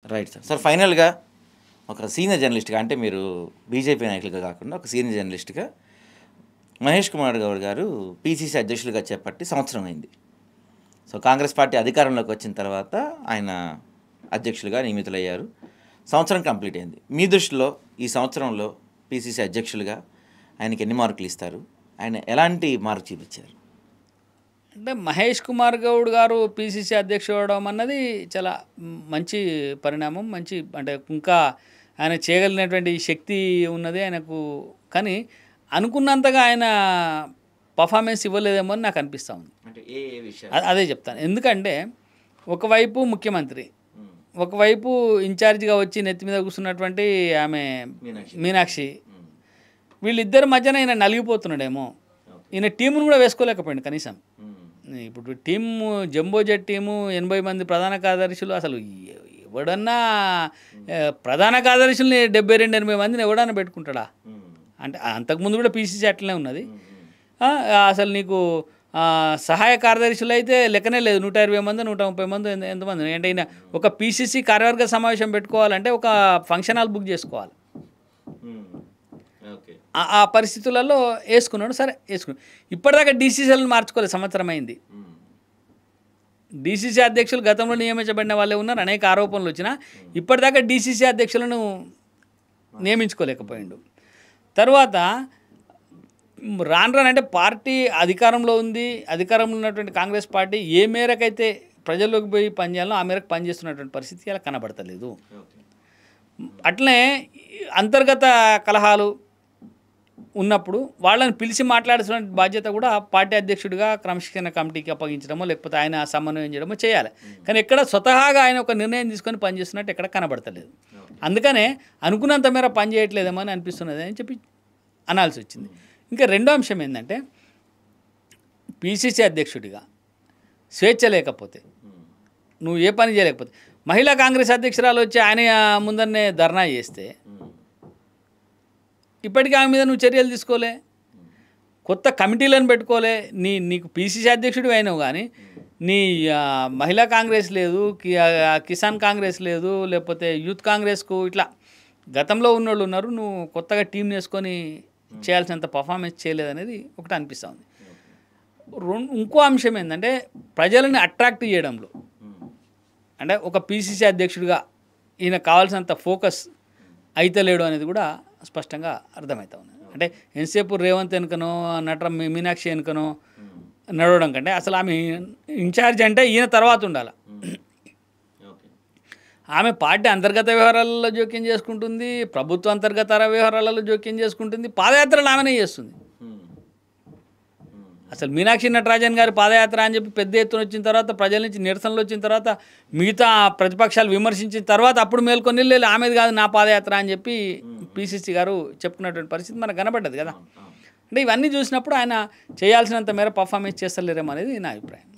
Right sir. Sir ఫైనల్‌గా ఒక senior జర్నలిస్ట్‌గా అంటే మీరు బీజేపీ నాయకులుగా కాకుండా ఒక సీనియర్ జర్నలిస్ట్‌గా మహేష్ కుమార్ గౌడ్ గారు పీసీసీ అధ్యక్షులుగా చేపట్టి సంవత్సరం అయింది. సో కాంగ్రెస్ పార్టీ అధికారంలోకి వచ్చిన తర్వాత ఆయన అధ్యక్షులుగా నియమితులయ్యారు. సంవత్సరం కంప్లీట్ అయింది. మీ దృష్టిలో ఈ సంవత్సరంలో పీసీసీ అధ్యక్షులుగా ఆయనకి ఎన్ని మార్కులు ఇస్తారు? ఆయన ఎలాంటి మార్క్ చూపించారు? అంటే మహేష్ కుమార్ గౌడ్ గారు పీసీసీ అధ్యక్షుడు అవడం అన్నది చాలా మంచి పరిణామం. మంచి అంటే ఇంకా ఆయన చేయగలిగినటువంటి శక్తి ఉన్నది ఆయనకు. కానీ అనుకున్నంతగా ఆయన పర్ఫార్మెన్స్ ఇవ్వలేదేమో అని నాకు అనిపిస్తూ ఉంది. అంటే ఏ విషయం? అదే చెప్తాను. ఎందుకంటే ఒకవైపు ముఖ్యమంత్రి, ఒకవైపు ఇన్ఛార్జిగా వచ్చి నెత్తి మీద కూర్చున్నటువంటి ఆమె మీనాక్షి, వీళ్ళిద్దరి మధ్యన ఈయన నలిగిపోతున్నాడేమో. ఈయన టీమును కూడా వేసుకోలేకపోయింది కనీసం. ఇప్పుడు టీము జంబో జెట్ టీము 80 మంది ప్రధాన కార్యదర్శులు, అసలు ఎవడన్నా ప్రధాన కార్యదర్శుల్ని 72-80 మందిని ఎవడన్నా పెట్టుకుంటాడా? అంటే అంతకుముందు కూడా పీసీసీ అట్లనే ఉన్నది. అసలు నీకు సహాయ కార్యదర్శులు అయితే లెక్కనే లేదు. 120 మంది 130 మంది ఎంతమంది అంటే ఈయన ఒక పీసీసీ కార్యవర్గ సమావేశం పెట్టుకోవాలంటే ఒక ఫంక్షన్ హాల్ బుక్ చేసుకోవాలి. ఆ పరిస్థితులలో వేసుకున్నాడు. సరే వేసుకున్నాడు. ఇప్పటిదాకా డీసీసీలను మార్చుకోలేదు. సంవత్సరం అయింది. డీసీసీ అధ్యక్షులు గతంలో నియమించబడిన వాళ్ళే ఉన్నారు. అనేక ఆరోపణలు వచ్చినా ఇప్పటిదాకా డీసీసీ అధ్యక్షులను నియమించుకోలేకపోయిండు. తర్వాత రానంటే పార్టీ అధికారంలో ఉంది. అధికారంలో ఉన్నటువంటి కాంగ్రెస్ పార్టీ ఏ మేరకైతే ప్రజల్లోకి పోయి పనిచేయాలో ఆ మేరకు పనిచేస్తున్నటువంటి పరిస్థితి అలా కనబడతలేదు. అట్లనే అంతర్గత కలహాలు ఉన్నప్పుడు వాళ్ళని పిలిచి మాట్లాడాల్సిన బాధ్యత కూడా పార్టీ అధ్యక్షుడిగా క్రమశిక్షణ కమిటీకి అప్పగించడమో లేకపోతే ఆయన సమన్వయం చేయడమో చేయాలి. కానీ ఎక్కడ స్వతహాగా ఆయన ఒక నిర్ణయం తీసుకొని పనిచేస్తున్నట్టు ఎక్కడ కనబడతలేదు. అందుకనే అనుకున్నంత మేర పని చేయట్లేదేమో అని అనిపిస్తున్నది అని చెప్పి అనాల్సి వచ్చింది. ఇంకా రెండో అంశం ఏంటంటే పీసీసీ అధ్యక్షుడిగా స్వేచ్ఛ లేకపోతే, నువ్వు ఏ పని చేయలేకపోతే, మహిళా కాంగ్రెస్ అధ్యక్షురాలు వచ్చి ఆయన ముందరనే ధర్నా చేస్తే ఇప్పటికీ ఆమె మీద నువ్వు చర్యలు తీసుకోలే, కొత్త కమిటీలను పెట్టుకోలే. నీకు పీసీసీ అధ్యక్షుడు అయినావు కానీ నీ మహిళా కాంగ్రెస్ లేదు, కిసాన్ కాంగ్రెస్ లేదు, లేకపోతే యూత్ కాంగ్రెస్కు ఇట్లా గతంలో ఉన్నోళ్ళు ఉన్నారు. నువ్వు కొత్తగా టీం వేసుకొని చేయాల్సినంత పర్ఫార్మెన్స్ చేయలేదనేది ఒకటి అనిపిస్తూ ఉంది. ఇంకో అంశం ఏంటంటే ప్రజలని అట్రాక్ట్ చేయడంలో, అంటే ఒక పీసీసీ అధ్యక్షుడిగా ఈయన కావాల్సినంత ఫోకస్ అయితలేడు అనేది కూడా స్పష్టంగా అర్థమవుతా ఉంది. అంటే ఎంతసేపు రేవంత్ వెనుకనో మీనాక్షి వెనుకనో నడవడం కంటే అసలు ఆమె ఇన్ఛార్జ్ అంటే ఈయన తర్వాత ఉండాలి. ఆమె పార్టీ అంతర్గత వ్యవహారాలలో జోక్యం చేసుకుంటుంది, ప్రభుత్వ అంతర్గత వ్యవహారాలలో జోక్యం చేసుకుంటుంది, పాదయాత్రలు ఆమెనే చేస్తుంది. అసలు మీనాక్షి నటరాజన్ గారి పాదయాత్ర అని చెప్పి పెద్ద ఎత్తున వచ్చిన తర్వాత, ప్రజల నుంచి నిరసనలు వచ్చిన తర్వాత, మిగతా ప్రతిపక్షాలు విమర్శించిన తర్వాత అప్పుడు మేల్కొని లేదు ఆమెది కాదు నా పాదయాత్ర అని చెప్పి పీసీసీ గారు చెప్పుకున్నటువంటి పరిస్థితి మనకు కనబడ్డది కదా. అంటే ఇవన్నీ చూసినప్పుడు ఆయన చేయాల్సినంత మేర పర్ఫార్మెన్స్ చేస్తలేరేమో అనేది నా అభిప్రాయం.